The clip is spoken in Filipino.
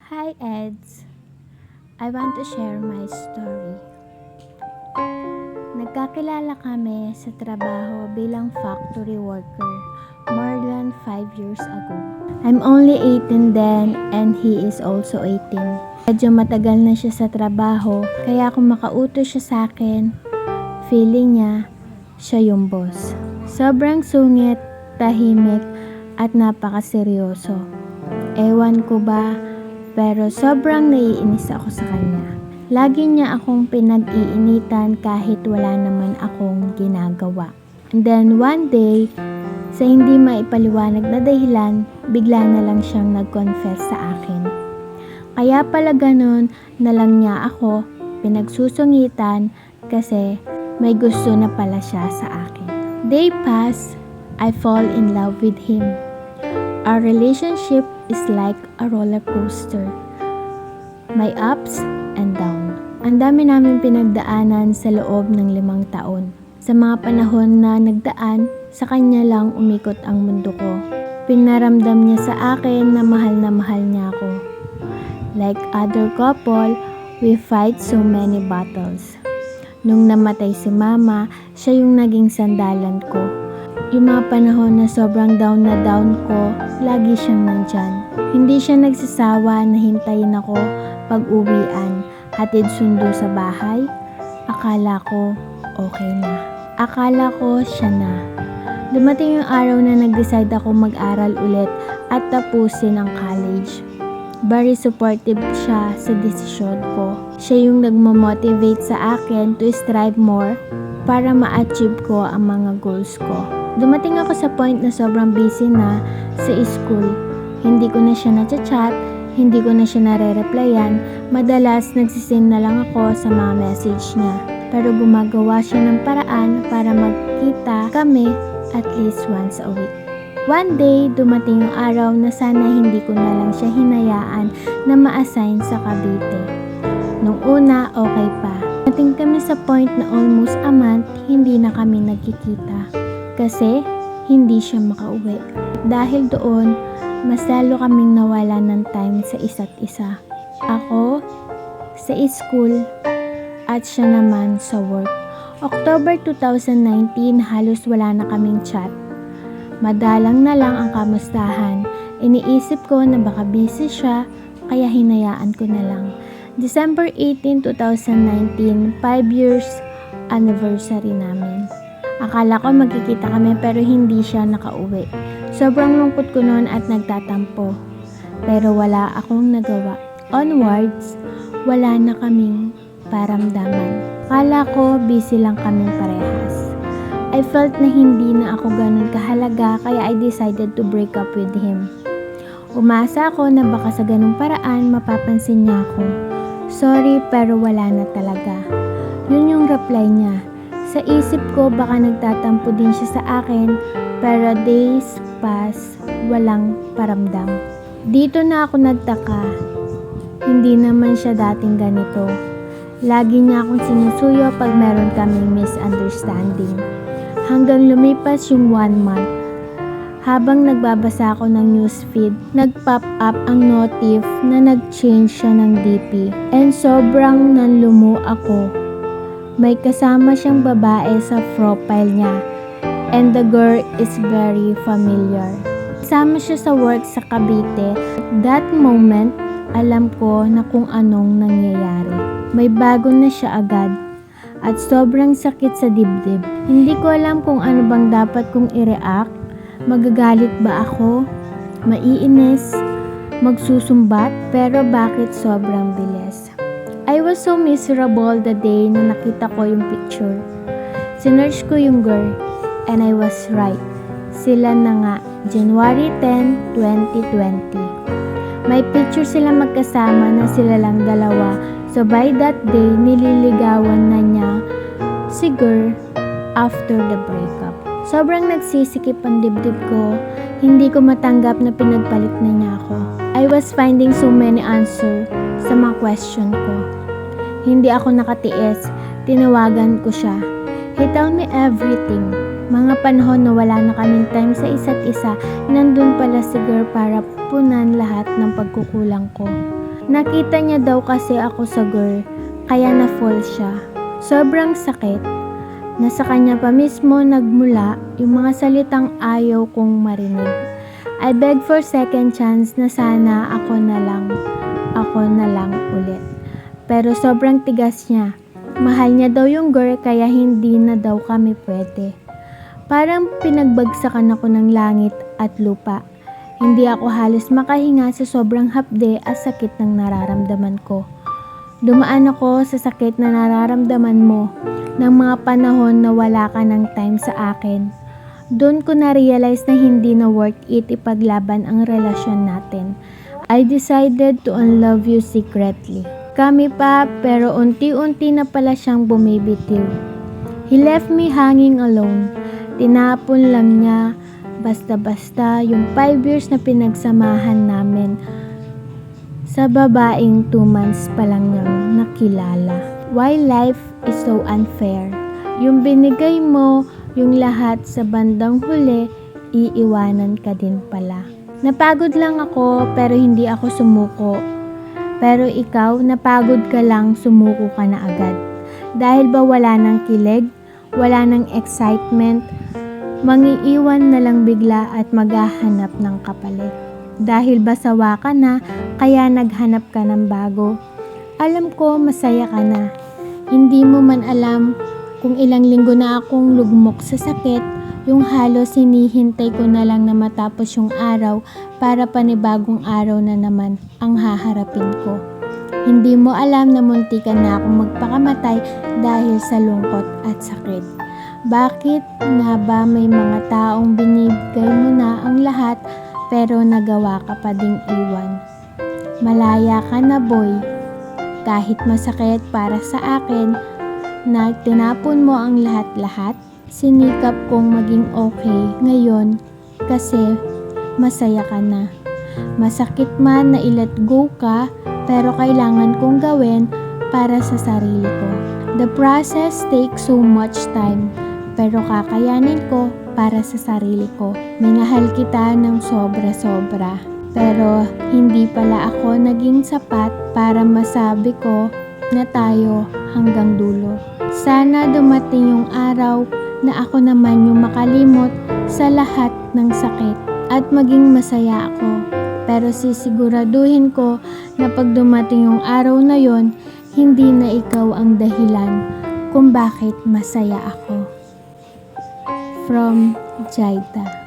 Hi Eds, I want to share my story. Nagkakilala kami sa trabaho bilang factory worker more than 5 years ago. I'm only 18 then and he is also 18. Medyo matagal na siya sa trabaho kaya kung makautos siya sa akin, feeling niya siya yung boss. Sobrang sungit, tahimik at napakaseryoso. Ewan ko ba, pero sobrang naiinis ako sa kanya. Lagi niya akong pinag-iinitan kahit wala naman akong ginagawa. And then one day, sa hindi maipaliwanag na dahilan, bigla na lang siyang nag-confess sa akin. Kaya pala ganun na lang niya ako pinagsusungitan kasi may gusto na pala siya sa akin. Day pass, I fall in love with him. Our relationship is like a roller coaster. May ups and down. Ang dami namin pinagdaanan sa loob ng 5 taon. Sa mga panahon na nagdaan, sa kanya lang umikot ang mundo ko. Pinaramdam niya sa akin na mahal niya ako. Like other couple, we fight so many battles. Nung namatay si mama, siya yung naging sandalan ko. Yung mga panahon na sobrang down ko, lagi siyang nandyan. Hindi siya nagsasawa na hintayin ako pag-uwian, hatid sundo sa bahay. Akala ko okay na. Akala ko siya na. Dumating yung araw na nag-decide ako mag-aral ulit at tapusin ang college. Very supportive siya sa desisyon ko. Siya yung nagmamotivate sa akin to strive more para ma-achieve ko ang mga goals ko. Dumating ako sa point na sobrang busy na sa school. Hindi ko na siya na-chat, hindi ko na siya nare-replyan. Madalas nagsisend na lang ako sa mga message niya. Pero gumagawa siya ng paraan para magkita kami at least once a week. One day, dumating yung araw na sana hindi ko na lang siya hinayaan na ma-assign sa Cavite. Nung una, okay pa. Dumating kami sa point na almost a month, hindi na kami nagkikita. Kasi hindi siya makauwi. Dahil doon, mas lalo kaming nawala ng time sa isa't isa. Ako sa school at siya naman sa work. October 2019, halos wala na kaming chat. Madalang na lang ang kamustahan. Iniisip ko na baka busy siya, kaya hinayaan ko na lang. December 18, 2019, 5 years anniversary namin. Akala ko magkikita kami pero hindi siya nakauwi. Sobrang lungkot ko noon at nagtatampo. Pero wala akong nagawa. Onwards, wala na kaming paramdaman. Akala ko busy lang kaming parehas. I felt na hindi na ako ganun kahalaga kaya I decided to break up with him. Umasa ako na baka sa ganung paraan mapapansin niya ako. Sorry pero wala na talaga. Yun yung reply niya. Sa isip ko baka nagtatampo din siya sa akin pero days pass, walang paramdam. Dito na ako nagtaka. Hindi naman siya dating ganito. Lagi niya akong sinusuyo pag meron kaming misunderstanding. Hanggang lumipas yung 1 month. Habang nagbabasa ako ng newsfeed, nag-pop up ang notif na nag-change siya ng DP. And sobrang nanlumo ako. May kasama siyang babae sa profile niya. And the girl is very familiar. Kasama siya sa work sa Cavite. At that moment, alam ko na kung anong nangyayari. May bago na siya agad. At sobrang sakit sa dibdib. Hindi ko alam kung ano bang dapat kong i-react. Magagalit ba ako? Maiinis? Magsusumbat? Pero bakit sobrang bilis? I was so miserable the day na nakita ko yung picture. Sinearch ko yung girl and I was right. Sila na nga, January 10, 2020. May picture sila magkasama na sila lang dalawa. So by that day, nililigawan na niya si girl after the breakup. Sobrang nagsisikip ang dibdib ko. Hindi ko matanggap na pinagpalit na niya ako. I was finding so many answers sa mga question ko. Hindi ako nakatiis. Tinawagan ko siya. He told me everything. Mga panahon na wala na kaming time sa isa't isa, nandun pala si girl para punan lahat ng pagkukulang ko. Nakita niya daw kasi ako sa girl, kaya na-fall siya. Sobrang sakit. Nasa kanya pa mismo nagmula yung mga salitang ayaw kong marinig. I beg for second chance na sana ako na lang ulit. Pero sobrang tigas niya. Mahal niya daw yung girl kaya hindi na daw kami pwede. Parang pinagbagsakan ako ng langit at lupa. Hindi ako halos makahinga sa sobrang hapde at sakit ng nararamdaman ko. Dumaan ako sa sakit na nararamdaman mo ng mga panahon na wala ka ng time sa akin. Doon ko na-realize na hindi na worth it ipaglaban ang relasyon natin. I decided to unlove you secretly. Kami pa pero unti-unti na pala siyang bumibitiw. He left me hanging alone. Tinapon lang niya basta-basta yung 5 years na pinagsamahan namin sa babaeng 2 months pa lang niyang nakilala. Why life is so unfair? Yung binigay mo yung lahat sa bandang huli, iiwanan ka din pala. Napagod lang ako pero hindi ako sumuko. Pero ikaw, napagod ka lang, sumuko ka na agad. Dahil ba wala nang kilig, wala nang excitement, mangiiwan na lang bigla at maghahanap ng kapalit. Dahil ba sawa ka na, kaya naghanap ka ng bago. Alam ko masaya ka na. Hindi mo man alam kung ilang linggo na akong lugmok sa sakit, yung halos hinihintay ko na lang na matapos yung araw para panibagong araw na naman ang haharapin ko. Hindi mo alam na muntikan na akong magpakamatay dahil sa lungkot at sakit. Bakit nga ba may mga taong binibigay mo na ang lahat pero nagawa ka pa ding iwan? Malaya ka na boy, kahit masakit para sa akin na tinapon mo ang lahat-lahat, sinikap kong maging okay ngayon kasi masaya ka na. Masakit man na i-let go ka pero kailangan kong gawin para sa sarili ko. The process takes so much time pero kakayanin ko para sa sarili ko. Minahal kita ng sobra-sobra. Pero hindi pala ako naging sapat para masabi ko na tayo hanggang dulo. Sana dumating yung araw na ako naman yung makalimot sa lahat ng sakit at maging masaya ako. Pero sisiguraduhin ko na pag dumating yung araw na yon, hindi na ikaw ang dahilan kung bakit masaya ako. From Jaida.